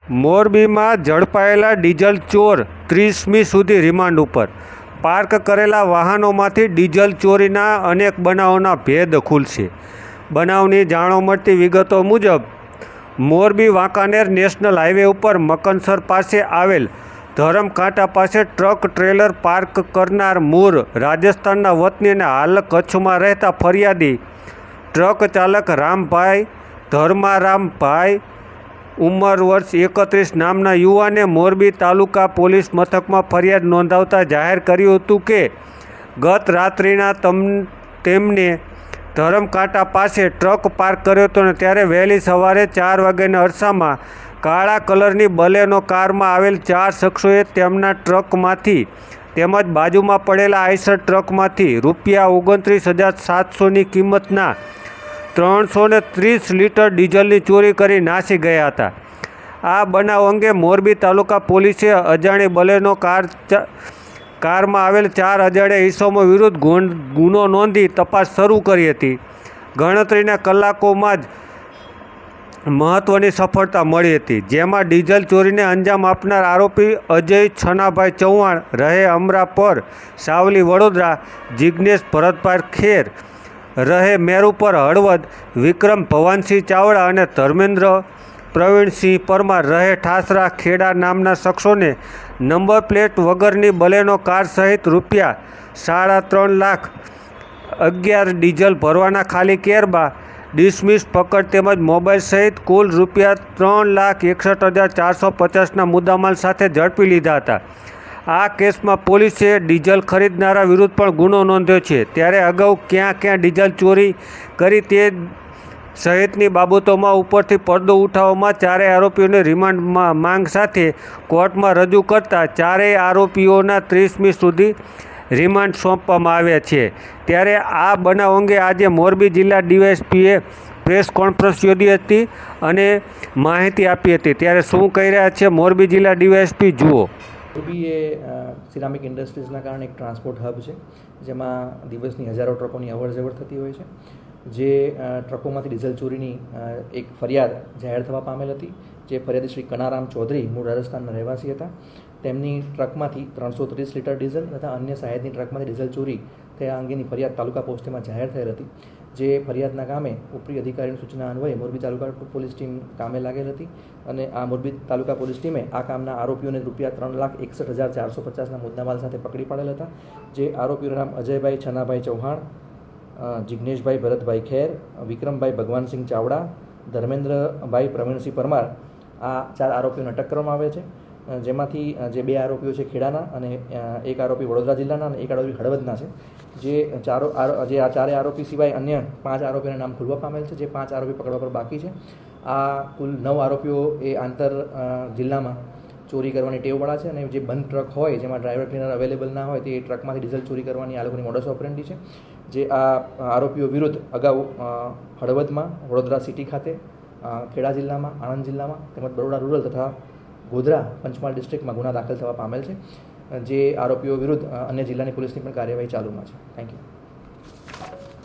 મોરબીમાં ઝડપાયેલા ડીઝલ ચોર 30મી સુધી રિમાન્ડ ઉપર. પાર્ક કરેલા વાહનોમાંથી ડીઝલ ચોરીના અનેક બનાવોના ભેદ ખુલશે. બનાવની જાણવા મળતી વિગતો મુજબ મોરબી વાંકાનેર નેશનલ હાઈવે ઉપર મકનસર પાસે આવેલ ધરમકાંટા પાસે ટ્રક ટ્રેલર પાર્ક કરનાર મૂળ રાજસ્થાનના વતની અને હાલ કચ્છમાં રહેતા ફરિયાદી ટ્રક ચાલક રામભાઈ ધર્મારામભાઈ ઉંમર વર્ષ 31 નામના યુવાને મોરબી તાલુકા પોલીસ મથકમાં ફરિયાદ નોંધાવતા જાહેર કર્યું હતું કે ગત રાત્રિના તેમને ધરમકાંટા પાસે ટ્રક પાર્ક કર્યો હતો અને ત્યારે વહેલી સવારે 4 વાગ્યાના અરસામાં કાળા કલરની બલેનો કારમાં આવેલ 4 શખ્સોએ તેમના ટ્રકમાંથી તેમજ બાજુમાં પડેલા આઈસર ટ્રકમાંથી ₹29,700ની કિંમતના 330 લીટર ડીઝલની ચોરી કરી નાસી ગયા હતા. આ બનાવ અંગે મોરબી તાલુકા પોલીસે અજાણી બલેનો કારમાં આવેલ 4 અજાણ્યા ઇસમો વિરુદ્ધ ગુનો નોંધી તપાસ શરૂ કરી હતી. ગણતરીના કલાકોમાં જ મહત્વની સફળતા મળી હતી, જેમાં ડીઝલ ચોરીને અંજામ આપનાર આરોપી અજય છનાભાઈ ચૌહાણ રહે અમરાપર સાવલી વડોદરા, જિગ્નેશ ભરતભાઈ ખેર રહે મેરુપર હળવદ, વિક્રમ ભવાનસિંહ ચાવડા અને ધર્મેન્દ્ર પ્રવીણસિંહ પરમાર રહે ઠાસરા ખેડા નામના શખ્સોને નંબર પ્લેટ વગરની બલેનો કાર સહિત ₹3.5 લાખ 11 ડીઝલ ભરવાના ખાલી કેરબા, ડિસમિસ પકડ તેમજ મોબાઈલ સહિત કુલ ₹63,61,450ના મુદ્દામાલ સાથે ઝડપી લીધા હતા. આ કેસમાં પોલીસે ડીઝલ ખરીદનારા વિરુદ્ધ પણ ગુનો નોંધ્યો છે. ત્યારે અગાઉ ક્યાં ક્યાં ડીઝલ ચોરી કરી તે સહિતની બાબતોમાં ઉપરથી પડદો ઉઠાવવામાં ચારેય આરોપીઓને રિમાન્ડ માંગ સાથે કોર્ટમાં રજૂ કરતા ચારેય આરોપીઓના 30મી સુધી રિમાન્ડ સોંપવામાં આવ્યા છે. ત્યારે આ બનાવ અંગે આજે મોરબી જિલ્લા ડીવાયએસપીએ પ્રેસ કોન્ફરન્સ યોજી હતી અને માહિતી આપી હતી. ત્યારે શું કહી રહ્યા છે મોરબી જિલ્લા ડીવાયએસપી જુઓ. મોરબી એ સિરામિક ઇન્ડસ્ટ્રીઝના કારણે એક ટ્રાન્સપોર્ટ હબ છે, જેમાં દિવસની હજારો ટ્રકોની અવરજવર થતી હોય છે. જે ટ્રકોમાંથી ડીઝલ ચોરીની એક ફરિયાદ જાહેર થવા પામેલ હતી. જે ફરિયાદી શ્રી કનારામ ચૌધરી મૂળ રાજસ્થાનના રહેવાસી હતા. તેમની ટ્રકમાંથી 330 લીટર ડીઝલ તથા અન્ય સહાયકની ટ્રકમાંથી ડીઝલ ચોરી થયા અંગેની ફરિયાદ તાલુકા પોસ્ટમાં જાહેર થયેલ હતી. જે ફરિયાદના કામે ઉપરી અધિકારીની સૂચના અન્વયે મોરબી તાલુકા પોલીસ ટીમ કામે લાગેલ હતી અને આ મોરબી તાલુકા પોલીસ ટીમે આ કામના આરોપીઓને ₹3,61,450ના મુદ્દામાલ સાથે પકડી પાડેલ હતા. જે આરોપીઓના નામ અજયભાઈ છનાભાઈ ચૌહાણ, જિગ્નેશભાઈ ભરતભાઈ ખેર, વિક્રમભાઈ ભગવાનસિંહ ચાવડા, ધર્મેન્દ્રભાઈ પ્રવીણસિંહ પરમાર, આ 4 આરોપીઓને અટક કરવામાં આવે છે. જેમાંથી જે 2 આરોપીઓ છે ખેડાના અને એક આરોપી વડોદરા જિલ્લાના અને એક આરોપી હળવદના છે. જે આ ચારેય આરોપી સિવાય અન્ય 5 આરોપીઓના નામ ખુલવા પામેલ છે. જે 5 આરોપી પકડવા પર બાકી છે. આ કુલ 9 આરોપીઓ એ આંતર જિલ્લામાં ચોરી કરવાની ટેવવાળા છે અને જે બંધ ટ્રક હોય જેમાં ડ્રાઈવર ક્લીનર અવેલેબલ ના હોય તે ટ્રકમાંથી ડીઝલ ચોરી કરવાની આ લોકોની મોડસ ઓપરેન્ડી છે. જે આ આરોપીઓ વિરુદ્ધ અગાઉ હળવદમાં, વડોદરા સિટી ખાતે, ખેડા જિલ્લામાં, આણંદ જિલ્લામાં તેમજ બરોડા રૂરલ તથા ગોધરા પંચમહાલ ડિસ્ટ્રિક્ટમાં ગુના દાખલ થવા પામેલ છે. જે આરોપીઓ વિરુદ્ધ અન્ય જિલ્લાની પોલીસની પણ કાર્યવાહી ચાલુમાં છે. Thank you.